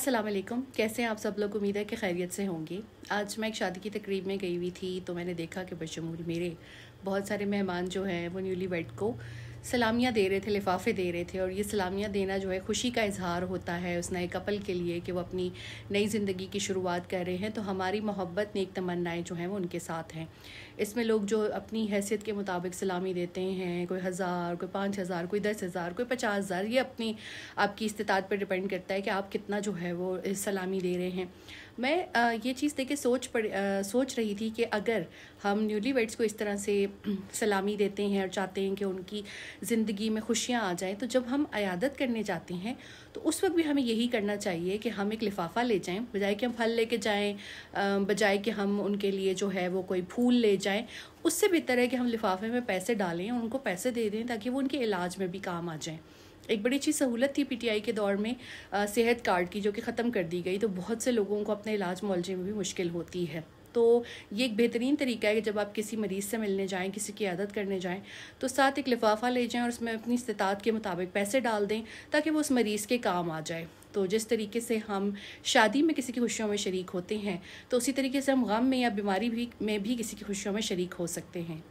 अस्सलाम वालेकुम। कैसे हैं आप सब लोग? उम्मीद है कि खैरियत से होंगे। आज मैं एक शादी की तकरीब में गई हुई थी तो मैंने देखा कि बशमूल मेरे बहुत सारे मेहमान जो हैं वो न्यूली वेड को सलामियाँ दे रहे थे, लिफाफे दे रहे थे। और ये सलामियाँ देना जो है खुशी का इजहार होता है उस नए कपल के लिए कि वो अपनी नई ज़िंदगी की शुरुआत कर रहे हैं। तो हमारी मोहब्बत नेक तमन्नाएँ जो हैं वो उनके साथ हैं। इसमें लोग जो अपनी हैसियत के मुताबिक सलामी देते हैं, कोई 1000, कोई 5000, कोई 10,000, कोई 50,000, ये अपनी आपकी इस्तिताअत पर डिपेंड करता है कि आप कितना जो है वो सलामी दे रहे हैं। मैं ये चीज़ देख के सोच रही थी कि अगर हम न्यूली वेड्स को इस तरह से सलामी देते हैं और चाहते हैं कि उनकी ज़िंदगी में खुशियाँ आ जाएं, तो जब हम अयादत करने जाते हैं तो उस वक्त भी हमें यही करना चाहिए कि हम एक लिफाफा ले जाएं, बजाय कि हम फल लेके जाएं, बजाय कि हम उनके लिए जो है वो कोई फूल ले जाएं। उससे बेहतर है कि हम लिफाफे में पैसे डालें और उनको पैसे दे दें ताकि वो उनके इलाज में भी काम आ जाएं। एक बड़ी अच्छी सहूलत थी पीटीआई के दौर में सेहत कार्ड की, जो कि ख़त्म कर दी गई। तो बहुत से लोगों को अपने इलाज मुआवजे में भी मुश्किल होती है। तो ये एक बेहतरीन तरीका है कि जब आप किसी मरीज़ से मिलने जाएं, किसी की आदत करने जाएं, तो साथ एक लिफाफा ले जाएं और उसमें अपनी इस्तिताअत के मुताबिक पैसे डाल दें ताकि वो उस मरीज़ के काम आ जाए। तो जिस तरीके से हम शादी में किसी की खुशियों में शरीक होते हैं, तो उसी तरीके से हम गम में या बीमारी में भी किसी की खुशियों में शरीक हो सकते हैं।